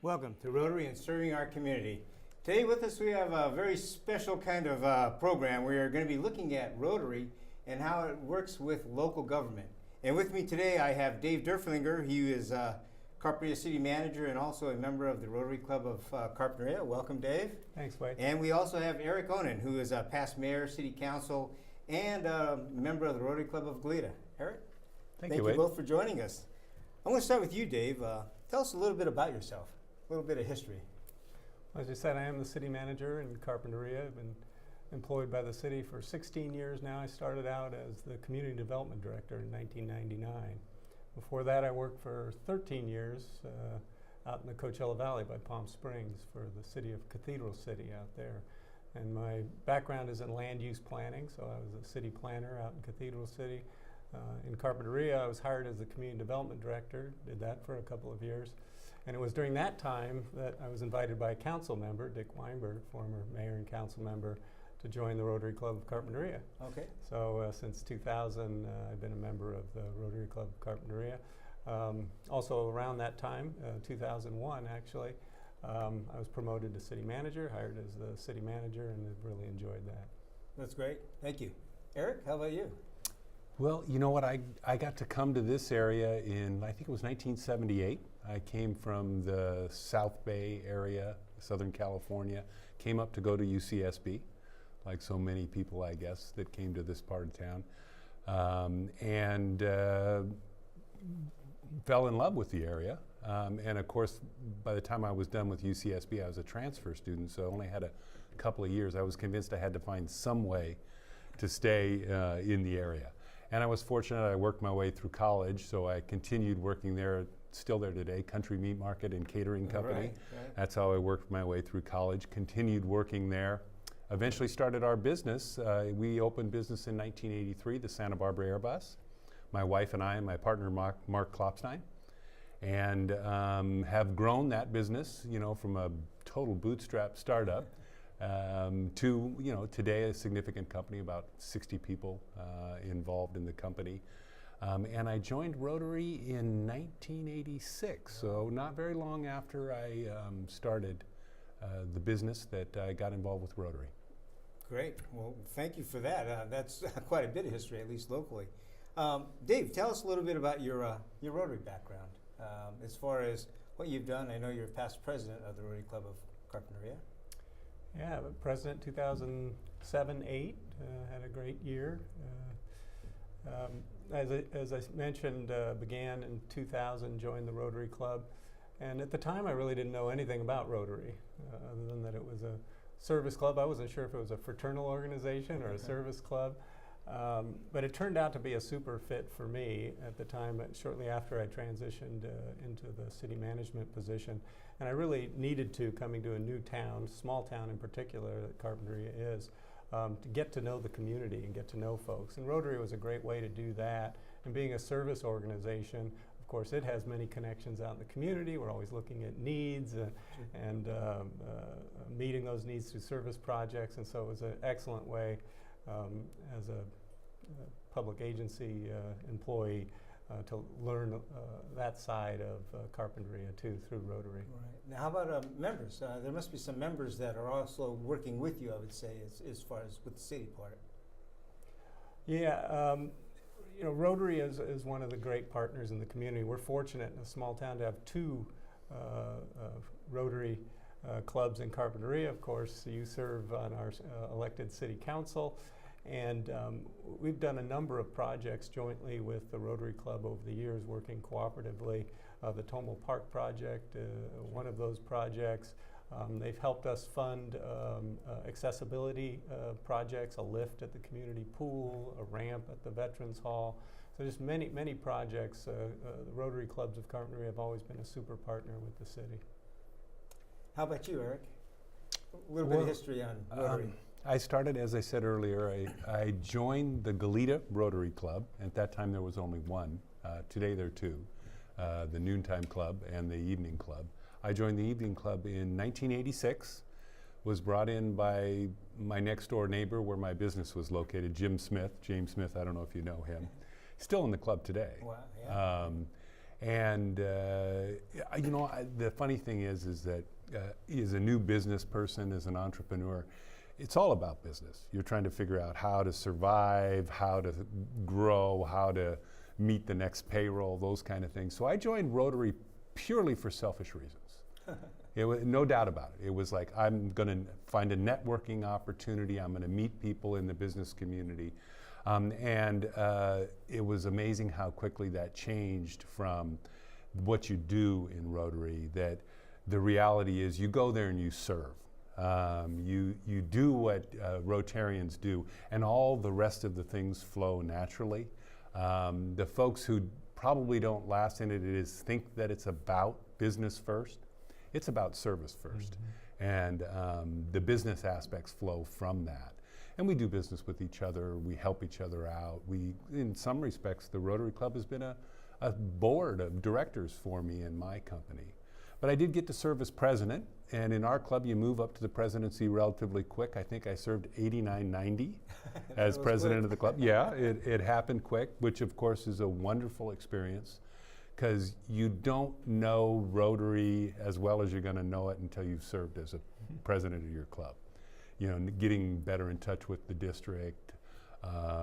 Welcome to Rotary and Serving Our Community. Today with us we have a very special kind of program. We are going to be looking at Rotary and how it works with local government. And with me today I have Dave Durflinger. He is Carpinteria City Manager and also a member of the Rotary Club of Carpinteria. Welcome, Dave. Thanks, Wade. And we also have Eric Onnen, who is a past mayor, city council, and a member of the Rotary Club of Goleta. Eric? Thank you, Wade. Both for joining us. I want to start with you, Dave. Tell us a little bit about yourself, a little bit of history. As you said, I am the city manager in Carpinteria. I've been employed by the city for 16 years now. I started out as the community development director in 1999. Before that, I worked for 13 years out in the Coachella Valley by Palm Springs for the city of Cathedral City out there. And my background is in land use planning, so I was a city planner out in Cathedral City. In Carpinteria, I was hired as the community development director, did that for a couple of years. And it was during that time that I was invited by a council member, Dick Weinberg, former mayor and council member, to join the Rotary Club of Carpinteria. Okay. So since 2000, I've been a member of the Rotary Club of Carpinteria. Also around that time, 2001 actually, I was promoted to city manager, hired as the city manager, and I've really enjoyed that. That's great. Thank you. Eric, how about you? Well, you know what, I got to come to this area in, I think it was 1978. I came from the South Bay area, Southern California, came up to go to UCSB, like so many people, I guess, that came to this part of town, and fell in love with the area. And of course, by the time I was done with UCSB, I was a transfer student, so I only had a couple of years. I was convinced I had to find some way to stay in the area. And I was fortunate, I worked my way through college, so I continued working there, still there today, Country Meat Market and Catering Company. Right. That's how I worked my way through college, continued working there. Eventually started our business. We opened business in 1983, the Santa Barbara Airbus. My wife and I and my partner, Mark Klopstein, and have grown that business, you know, from a total bootstrap startup to, you know, today a significant company, about 60 people involved in the company. And I joined Rotary in 1986, so not very long after I started the business that I got involved with Rotary. Great. Well, thank you for that. That's quite a bit of history, at least locally. Dave, tell us a little bit about your Rotary background. As far as what you've done, I know you're past president of the Rotary Club of Carpinteria. Yeah, president 2007-8, had a great year. As I mentioned, began in 2000, joined the Rotary Club. And at the time, I really didn't know anything about Rotary, other than that it was a service club. I wasn't sure if it was a fraternal organization or a service club. But it turned out to be a super fit for me at the time, shortly after I transitioned into the city management position. And I really needed to, coming to a new town, small town in particular that Carpinteria is, to get to know the community and get to know folks. And Rotary was a great way to do that. And being a service organization, of course, it has many connections out in the community. We're always looking at needs and meeting those needs through service projects. And so it was an excellent way as a public agency employee to learn that side of Carpinteria too through Rotary. Right. Now, how about members? There must be some members that are also working with you, I would say, as far as with the city part. Yeah, you know, Rotary is one of the great partners in the community. We're fortunate in a small town to have two Rotary clubs in Carpinteria. Of course, you serve on our elected city council, and we've done a number of projects jointly with the Rotary Club over the years, working cooperatively. The Tomal Park project, one of those projects. They've helped us fund accessibility projects, a lift at the community pool, a ramp at the Veterans Hall. So just many projects. The Rotary Clubs of Carpinteria have always been a super partner with the city. How about you, Eric? A little bit of history on Rotary. I started, as I said earlier, I joined the Goleta Rotary Club. At that time there was only one. Today there are two, the Noontime Club and the Evening Club. I joined the Evening Club in 1986, was brought in by my next door neighbor where my business was located, James Smith, I don't know if you know him. Still in the club today. Wow, yeah. And the funny thing is that as a new business person, as an entrepreneur, it's all about business. You're trying to figure out how to survive, how to grow, how to meet the next payroll, those kind of things. So I joined Rotary purely for selfish reasons. It was, no doubt about it. It was like, I'm going to find a networking opportunity. I'm going to meet people in the business community. It was amazing how quickly that changed from what you do in Rotary, that the reality is you go there and you serve. You do what Rotarians do, and all the rest of the things flow naturally. The folks who probably don't last in it is think that it's about business first. It's about service first. And the business aspects flow from that. And we do business with each other. We help each other out. In some respects, the Rotary Club has been a board of directors for me in my company. But I did get to serve as president, and in our club you move up to the presidency relatively quick. I think I served 89, 90 as president of the club. Yeah, it happened quick, which of course is a wonderful experience, because you don't know Rotary as well as you're going to know it until you've served as a president of your club. You know, getting better in touch with the district,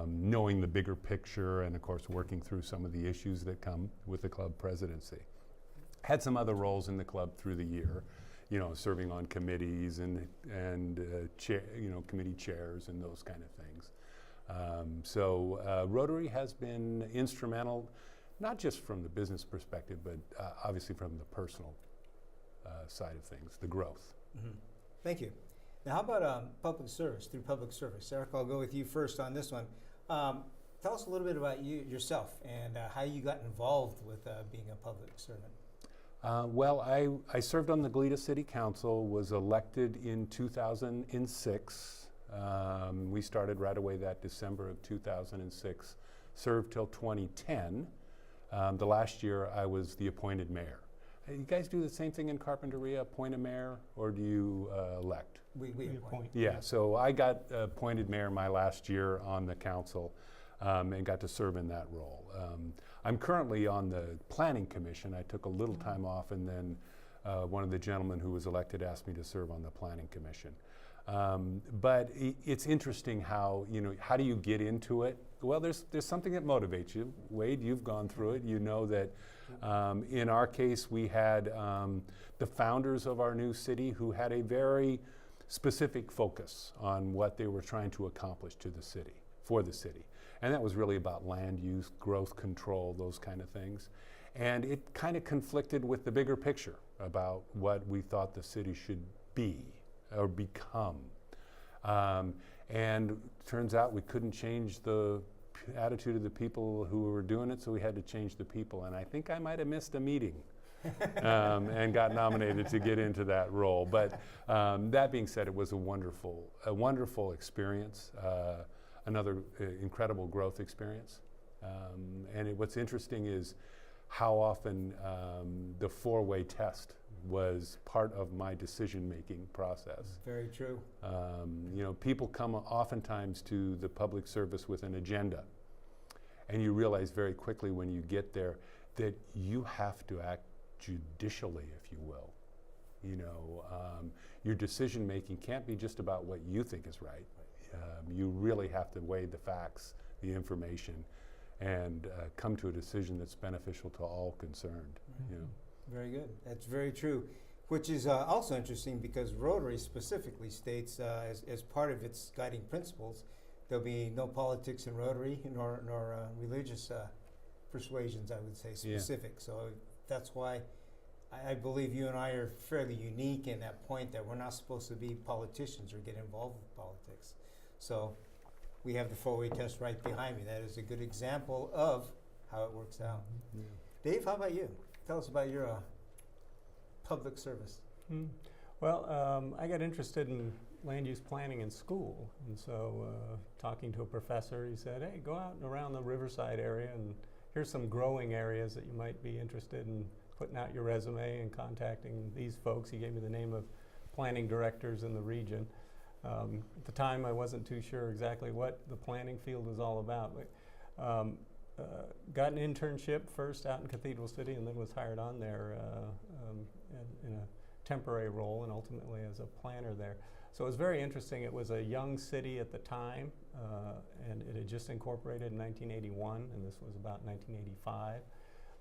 knowing the bigger picture, and of course working through some of the issues that come with the club presidency. Had some other roles in the club through the year, you know, serving on committees and committee chairs and those kind of things. Rotary has been instrumental, not just from the business perspective, but obviously from the personal side of things, the growth. Thank you. Now, how about public service, through public service? Eric, I'll go with you first on this one. Tell us a little bit about yourself and how you got involved with being a public servant. Well, I served on the Goleta City Council, was elected in 2006. We started right away that December of 2006, served till 2010. The last year I was the appointed mayor. You guys do the same thing in Carpinteria, appoint a mayor, or do you elect? We appoint. Yeah, so I got appointed mayor my last year on the council and got to serve in that role. I'm currently on the planning commission. I took a little time off, and then one of the gentlemen who was elected asked me to serve on the planning commission. But it's interesting how, how do you get into it? Well, there's something that motivates you. Wade, you've gone through it. You know that in our case, we had the founders of our new city who had a very specific focus on what they were trying to accomplish to the city, for the city. And that was really about land use, growth control, those kind of things. And it kind of conflicted with the bigger picture about what we thought the city should be or become. And turns out we couldn't change the attitude of the people who were doing it, so we had to change the people. And I think I might have missed a meeting and got nominated to get into that role. But that being said, it was a wonderful experience, another incredible growth experience. What's interesting is how often the four-way test was part of my decision-making process. Very true. People come oftentimes to the public service with an agenda, and you realize very quickly when you get there that you have to act judicially, if you will. Your decision-making can't be just about what you think is right. You really have to weigh the facts, the information, and come to a decision that's beneficial to all concerned. Very good. That's very true. Which is also interesting because Rotary specifically states as part of its guiding principles, there'll be no politics in Rotary nor religious persuasions, I would say, specific. Yeah. So that's why I believe you and I are fairly unique in that point that we're not supposed to be politicians or get involved with politics. So we have the four-way test right behind me. That is a good example of how it works out. Yeah. Dave, how about you? Tell us about your public service. Well, I got interested in land use planning in school, and so talking to a professor, he said, hey, go out and around the Riverside area, and here's some growing areas that you might be interested in putting out your resume and contacting these folks. He gave me the name of planning directors in the region. At the time, I wasn't too sure exactly what the planning field was all about. But, got an internship first out in Cathedral City and then was hired on there in a temporary role and ultimately as a planner there. So it was very interesting. It was a young city at the time, and it had just incorporated in 1981, and this was about 1985.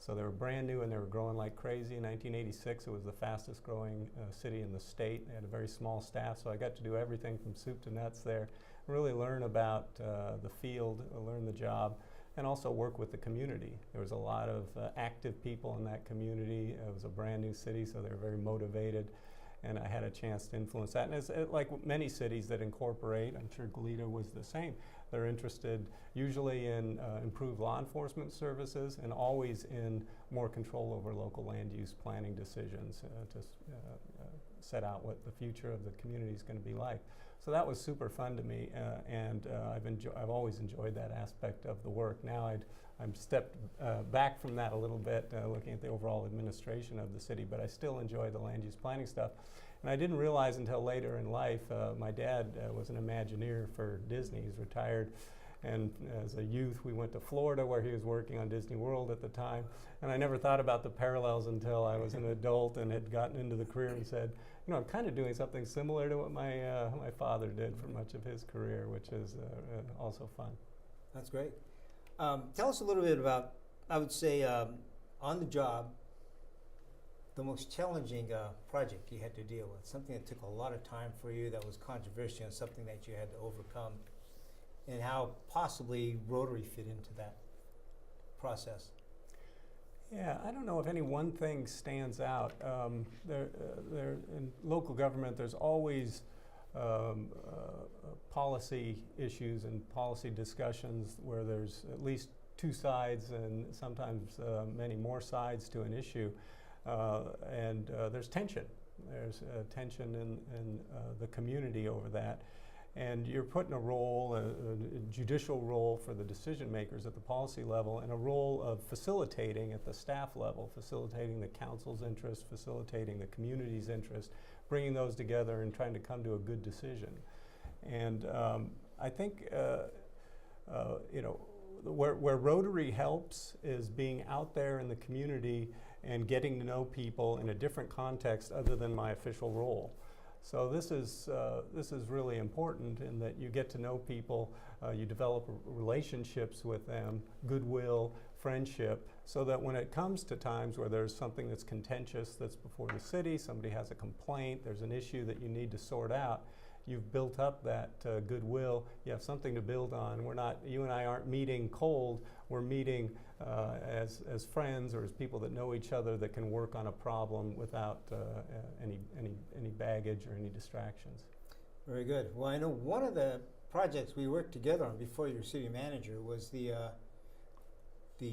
So they were brand new and they were growing like crazy. In 1986, it was the fastest growing city in the state. They had a very small staff, so I got to do everything from soup to nuts there, really learn about the field, learn the job, and also work with the community. There was a lot of active people in that community. It was a brand new city, so they were very motivated, and I had a chance to influence that. And it's like many cities that incorporate, I'm sure Goleta was the same. They're interested usually in improved law enforcement services and always in more control over local land use planning decisions to set out what the future of the community is going to be like. So that was super fun to me, and I've always enjoyed that aspect of the work. Now I'm stepped back from that a little bit, looking at the overall administration of the city, but I still enjoy the land use planning stuff. And I didn't realize until later in life, my dad was an Imagineer for Disney. He's retired, and as a youth we went to Florida where he was working on Disney World at the time, and I never thought about the parallels until I was an adult and had gotten into the career and said, you know, I'm kind of doing something similar to what my father did for much of his career, which is also fun. That's great. Tell us a little bit about, I would say, on the job, the most challenging project you had to deal with, something that took a lot of time for you, that was controversial, and something that you had to overcome, and how possibly Rotary fit into that process. Yeah, I don't know if any one thing stands out. In local government, there's always policy issues and policy discussions where there's at least two sides and sometimes many more sides to an issue. And there's tension. There's tension in the community over that. And you're put in a role, a judicial role for the decision makers at the policy level, and a role of facilitating at the staff level, facilitating the council's interest, facilitating the community's interest, bringing those together and trying to come to a good decision. And I think, you know, where Rotary helps is being out there in the community and getting to know people in a different context other than my official role. So this is really important in that you get to know people, you develop relationships with them, goodwill, friendship, so that when it comes to times where there's something that's contentious that's before the city, somebody has a complaint, there's an issue that you need to sort out, you've built up that goodwill, you have something to build on. You and I aren't meeting cold, we're meeting as friends or as people that know each other that can work on a problem without any baggage or any distractions. Very good. Well, I know one of the projects we worked together on before you were city manager was the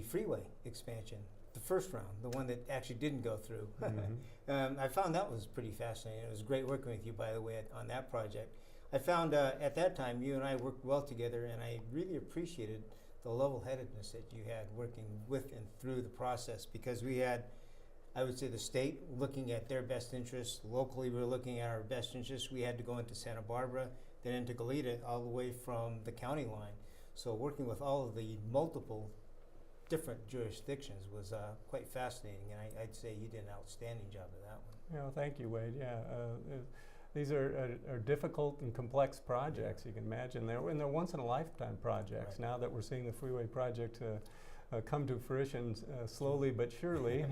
freeway expansion, the first round, the one that actually didn't go through. Mm-hmm. I found that was pretty fascinating. It was great working with you, by the way, on that project. I found at that time you and I worked well together, and I really appreciated the level-headedness that you had working with and through the process, because we had, I would say, the state looking at their best interests. Locally, we were looking at our best interests. We had to go into Santa Barbara, then into Goleta, all the way from the county line. So working with all of the multiple different jurisdictions was quite fascinating, and I'd say you did an outstanding job of that one. Yeah, well, thank you, Wade. Yeah, these are difficult and complex projects. You can imagine they're once-in-a-lifetime projects. Right. Now that we're seeing the freeway project come to fruition slowly but surely,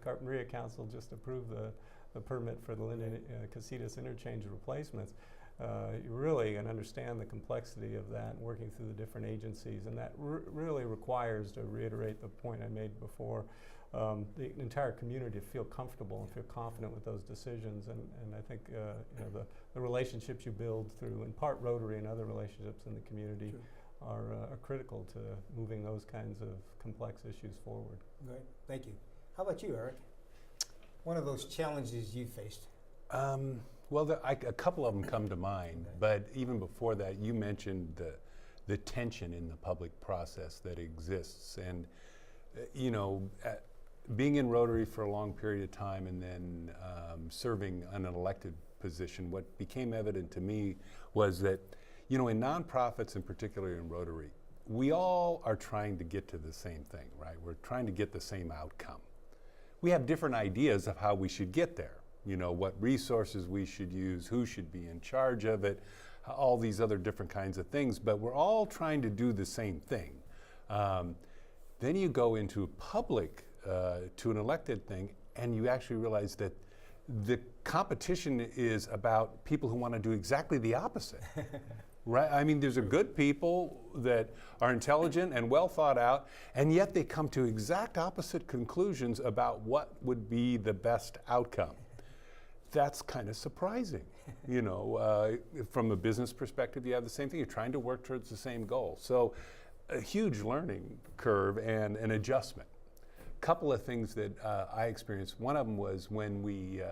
Carpinteria Council just approved the permit for the Linden Casitas interchange replacements. You really can understand the complexity of that, working through the different agencies, and that really requires, to reiterate the point I made before, the entire community to feel comfortable and feel confident with those decisions. And I think you know, the relationships you build through, in part, Rotary and other relationships in the community are critical to moving those kinds of complex issues forward. Great, thank you. How about you, Eric? One of those challenges you faced? Well, a couple of them come to mind, but even before that, you mentioned the tension in the public process that exists, and you know, being in Rotary for a long period of time and then serving on an elected position, what became evident to me was that, you know, in nonprofits and particularly in Rotary, we all are trying to get to the same thing, right? We're trying to get the same outcome. We have different ideas of how we should get there. You know, what resources we should use, who should be in charge of it, all these other different kinds of things, but we're all trying to do the same thing. Then you go into public, to an elected thing, and you actually realize that the competition is about people who want to do exactly the opposite. Right? I mean, there's a good people that are intelligent and well thought out, and yet they come to exact opposite conclusions about what would be the best outcome. That's kind of surprising. You know, from a business perspective, you have the same thing. You're trying to work towards the same goal. So a huge learning curve and an adjustment. Couple of things that I experienced. One of them was when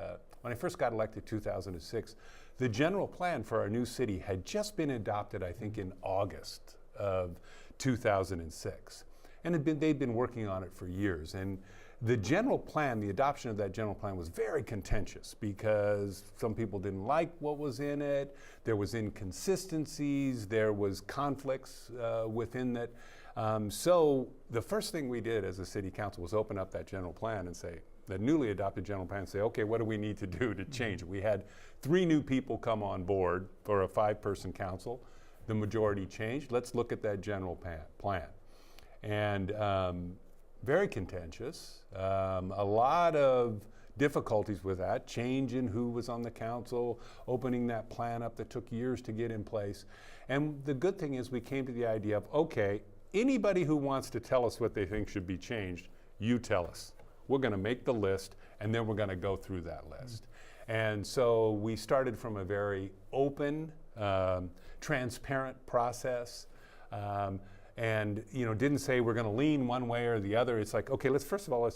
I first got elected in 2006, the general plan for our new city had just been adopted, I think, in August of 2006. And they'd been working on it for years. And the general plan, the adoption of that general plan was very contentious because some people didn't like what was in it. There was inconsistencies, there was conflicts within it. So the first thing we did as a city council was open up that general plan and say, the newly adopted general plan, and say, okay, what do we need to do to change it? We had 3 new people come on board for a 5-person council. The majority changed. Let's look at that general plan. And very contentious, a lot of difficulties with that, change in who was on the council, opening that plan up that took years to get in place. And the good thing is we came to the idea of, okay, anybody who wants to tell us what they think should be changed, you tell us. We're going to make the list, and then we're going to go through that list. And so we started from a very open, transparent process, and didn't say we're going to lean one way or the other. It's like, okay, let's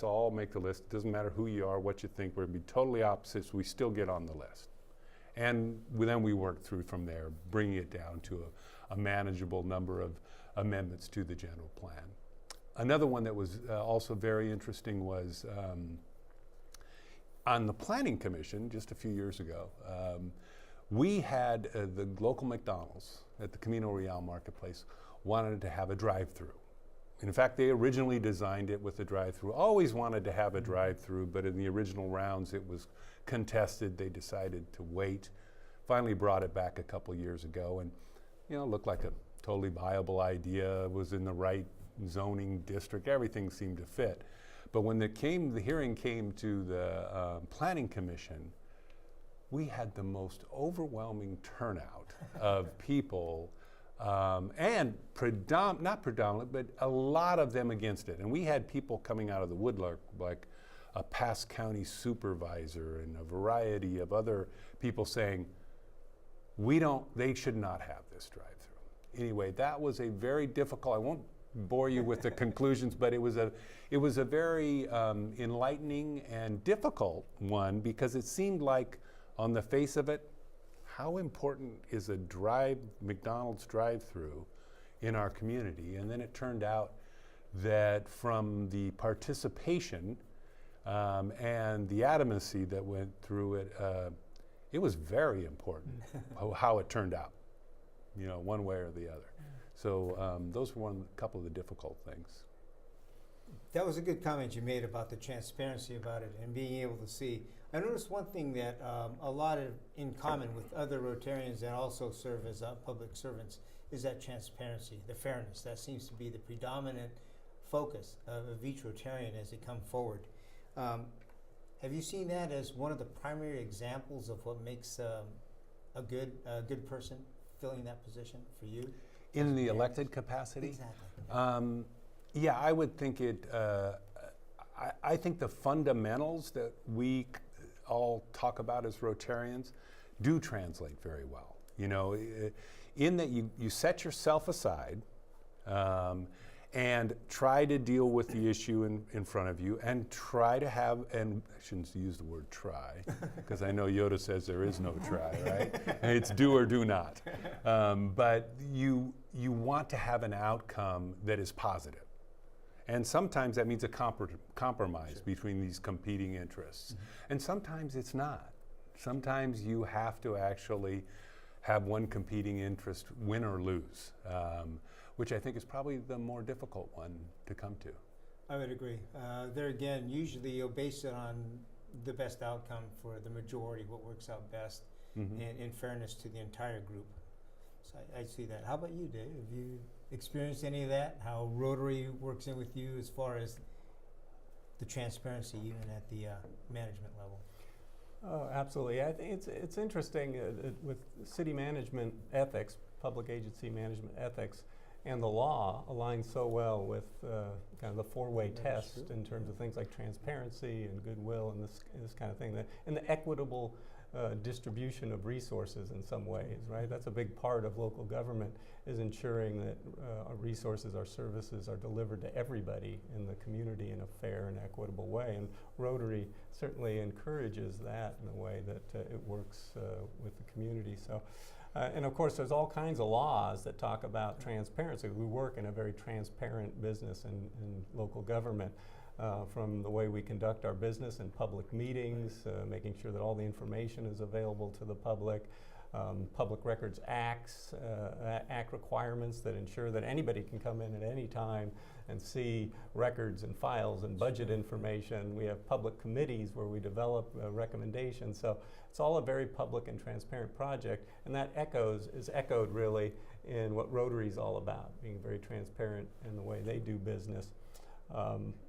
all make the list. It doesn't matter who you are, what you think. We're going to be totally opposites. We still get on the list. And then we work through from there, bringing it down to a manageable number of amendments to the general plan. Another one that was also very interesting was on the Planning Commission just a few years ago. We had the local McDonald's at the Camino Real Marketplace wanted to have a drive-through. In fact, they originally designed it with a drive-through, always wanted to have a drive-through, but in the original rounds it was contested. They decided to wait, finally brought it back a couple years ago, and looked like a totally viable idea, was in the right zoning district, everything seemed to fit. But when the hearing came to the Planning Commission, we had the most overwhelming turnout of people, and not predominant, but a lot of them against it. And we had people coming out of the woodwork, like a past county supervisor and a variety of other people saying, they should not have this drive-through. Anyway, that was a very difficult, I won't bore you with the conclusions, but it was a very enlightening and difficult one, because it seemed like on the face of it, how important is a McDonald's drive-through in our community? And then it turned out that from the participation and the adamancy that went through it, it was very important how it turned out, one way or the other. So those were a couple of the difficult things. That was a good comment you made about the transparency about it and being able to see. I noticed one thing that a lot of in common with other Rotarians that also serve as public servants is that transparency, the fairness. That seems to be the predominant focus of each Rotarian as they come forward. Have you seen that as one of the primary examples of what makes a good person filling that position for you? In the elected capacity? Exactly. Yeah, I would think it, I think the fundamentals that we all talk about as Rotarians do translate very well. In that you set yourself aside and try to deal with the issue in front of you, and try to have, and I shouldn't use the word try, because I know Yoda says there is no try, right? It's do or do not. But you want to have an outcome that is positive. And sometimes that means a compromise between these competing interests. Mm-hmm. And sometimes it's not. Sometimes you have to actually have one competing interest win or lose. which I think is probably the more difficult one to come to. I would agree. There again, usually you'll base it on the best outcome for the majority, what works out best, Mhm. and in fairness to the entire group. So I see that. How about you, Dave? Have you experienced any of that? How Rotary works in with you as far as the transparency, even at the management level? Oh, absolutely. I think it's interesting with city management ethics, public agency management ethics, and the law align so well with kind of the four-way That's test true. in terms of things like transparency and goodwill and this kind of thing, and the equitable distribution of resources in some ways, right? That's a big part of local government, is ensuring that our resources, our services are delivered to everybody in the community in a fair and equitable way. And Rotary certainly encourages that in a way that it works with the community. So, and of course, there's all kinds of laws that talk about transparency. We work in a very transparent business in local government. From the way we conduct our business in public meetings, making sure that all the information is available to the public, Public Records Act requirements that ensure that anybody can come in at any time and see records and files and budget information. We have public committees where we develop recommendations. So it's all a very public and transparent project, and that is echoed really in what Rotary is all about, being very transparent in the way they do business.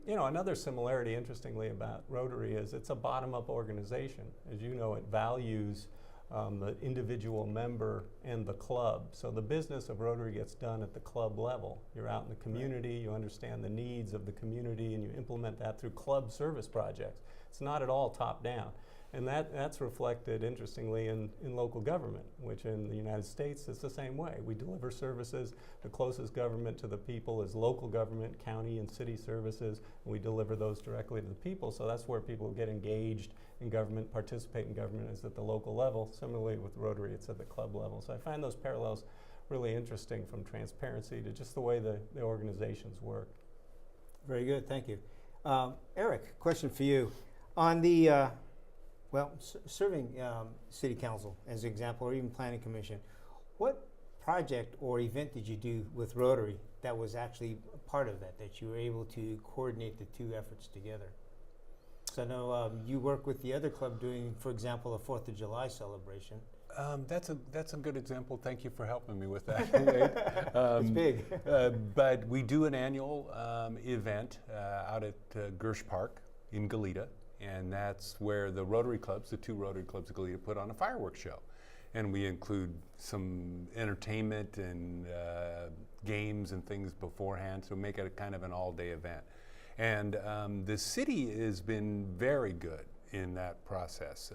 You know, another similarity, interestingly, about Rotary is it's a bottom-up organization. As you know, it values the individual member and the club. So the business of Rotary gets done at the club level. You're out in the community, you understand the needs of the community, and you implement that through club service projects. It's not at all top-down. And that's reflected, interestingly, in local government, which in the United States is the same way. We deliver services. The closest government to the people is local government, county and city services, and we deliver those directly to the people. So that's where people get engaged in government, participate in government, is at the local level. Similarly with Rotary, it's at the club level. So I find those parallels really interesting, from transparency to just the way the organizations work. Very good, thank you. Eric, question for you. On the serving city council as an example, or even planning commission, what project or event did you do with Rotary that was actually a part of that you were able to coordinate the two efforts together? So I know you work with the other club doing, for example, a 4th of July celebration. That's a good example. Thank you for helping me with that, Wade. It's big. But we do an annual event out at Gersh Park in Goleta. And that's where the Rotary clubs, the two Rotary clubs of Goleta, put on a fireworks show. And we include some entertainment and games and things beforehand, so make it a kind of an all-day event. And the city has been very good in that process.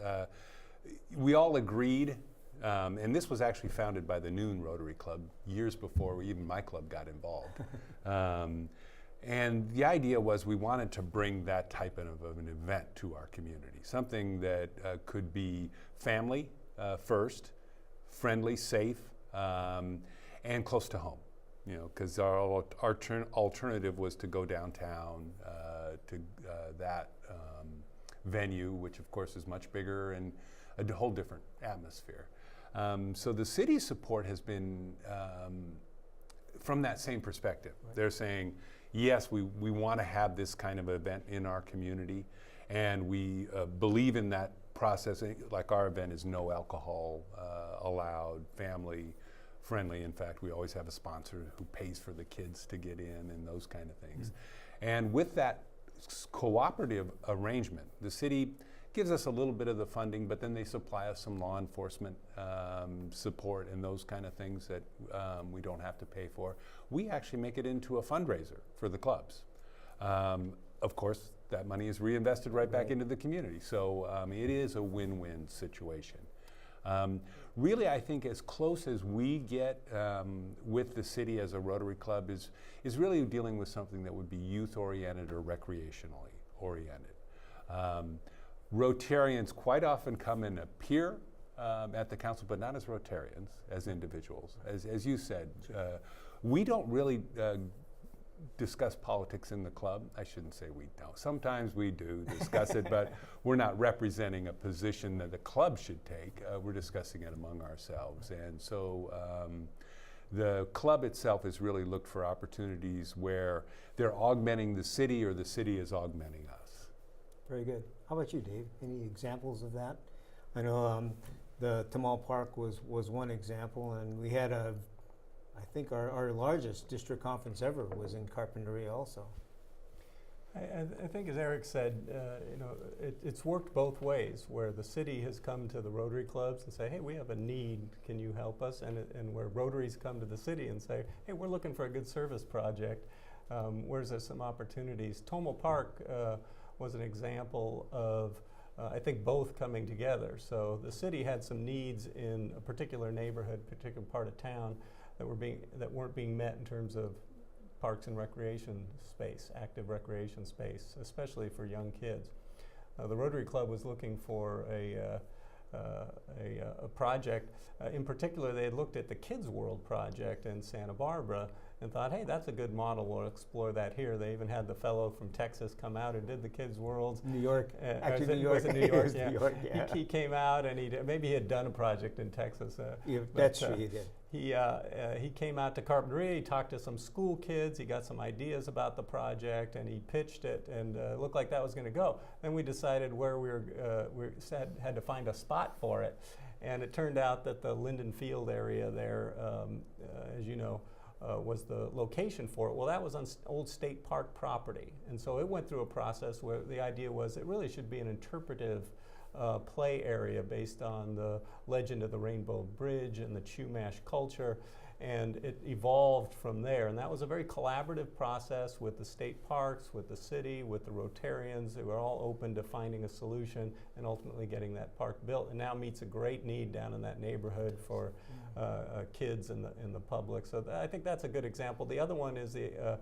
We all agreed, and this was actually founded by the Noon Rotary Club years before even my club got involved. And the idea was we wanted to bring that type of an event to our community, something that could be family first, friendly, safe, and close to home. You know, because our alternative was to go downtown to that venue, which of course is much bigger and a whole different atmosphere. So the city's support has been from that same perspective. Right. They're saying, yes, we want to have this kind of event in our community, and we believe in that process. Like our event is no alcohol allowed, family friendly. In fact, we always have a sponsor who pays for the kids to get in and those kind of things. Mm-hmm. And with that cooperative arrangement, the city gives us a little bit of the funding, but then they supply us some law enforcement support and those kind of things that we don't have to pay for. We actually make it into a fundraiser for the clubs. Of course, that money is reinvested right back into the community. So it is a win-win situation. Really, I think as close as we get with the city as a Rotary Club is really dealing with something that would be youth-oriented or recreationally oriented. Rotarians quite often come and appear at the council, but not as Rotarians, as individuals. As you said, we don't really discuss politics in the club. I shouldn't say we don't. Sometimes we do discuss it, but we're not representing a position that the club should take. We're discussing it among ourselves. And so The club itself has really looked for opportunities where they're augmenting the city or the city is augmenting us. Very good. How about you, Dave? Any examples of that? I know the Tamal Park was one example, and we had I think our largest district conference ever was in Carpinteria also. I think, as Eric said, it's worked both ways, where the city has come to the Rotary clubs and say, hey, we have a need, can you help us? And where Rotaries come to the city and say, hey, we're looking for a good service project. Where's there some opportunities? Tamal Park was an example of, I think, both coming together. So the city had some needs in a particular neighborhood, particular part of town that weren't being met in terms of parks and recreation space, active recreation space, especially for young kids. The Rotary Club was looking for a project. In particular, they had looked at the Kids World project in Santa Barbara and thought, hey, that's a good model, we'll explore that here. They even had the fellow from Texas come out and did the Kids World. New York, Actually, New York. Was it New York? It was Yeah. New York, yeah. He came out and maybe he had done a project in Texas. That's true, he did. He came out to Carpinteria, he talked to some school kids, he got some ideas about the project, and he pitched it, and it looked like that was going to go. Then we decided where we had to find a spot for it, and it turned out that the Linden Field area there, as you know, was the location for it. Well, that was on old state park property, and so it went through a process where the idea was it really should be an interpretive play area based on the legend of the Rainbow Bridge and the Chumash culture, and it evolved from there. And that was a very collaborative process with the state parks, with the city, with the Rotarians. They were all open to finding a solution and ultimately getting that park built. And now meets a great need down in that neighborhood for kids and the public. So I think that's a good example. The other one is the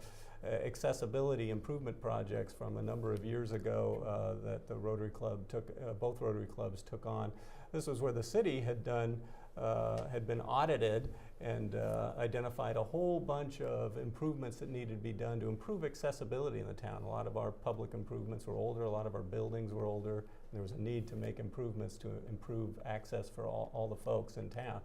accessibility improvement projects from a number of years ago that the Rotary Club both Rotary Clubs took on. This was where the city had been audited and identified a whole bunch of improvements that needed to be done to improve accessibility in the town. A lot of our public improvements were older, a lot of our buildings were older, and there was a need to make improvements to improve access for all the folks in town.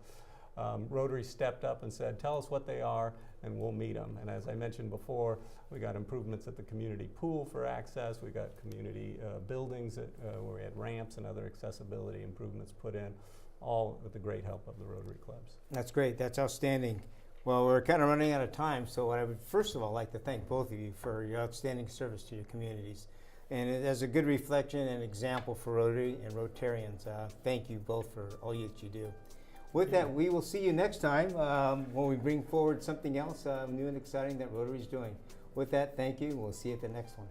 Rotary stepped up and said, tell us what they are and we'll meet them. And as I mentioned before, we got improvements at the community pool for access. We got community buildings where we had ramps and other accessibility improvements put in, all with the great help of the Rotary clubs. That's great. That's outstanding. Well, we're kind of running out of time, so I would first of all like to thank both of you for your outstanding service to your communities. And as a good reflection and example for Rotary and Rotarians, thank you both for all that you do. With that, we will see you next time when we bring forward something else new and exciting that Rotary is doing. With that, thank you. We'll see you at the next one.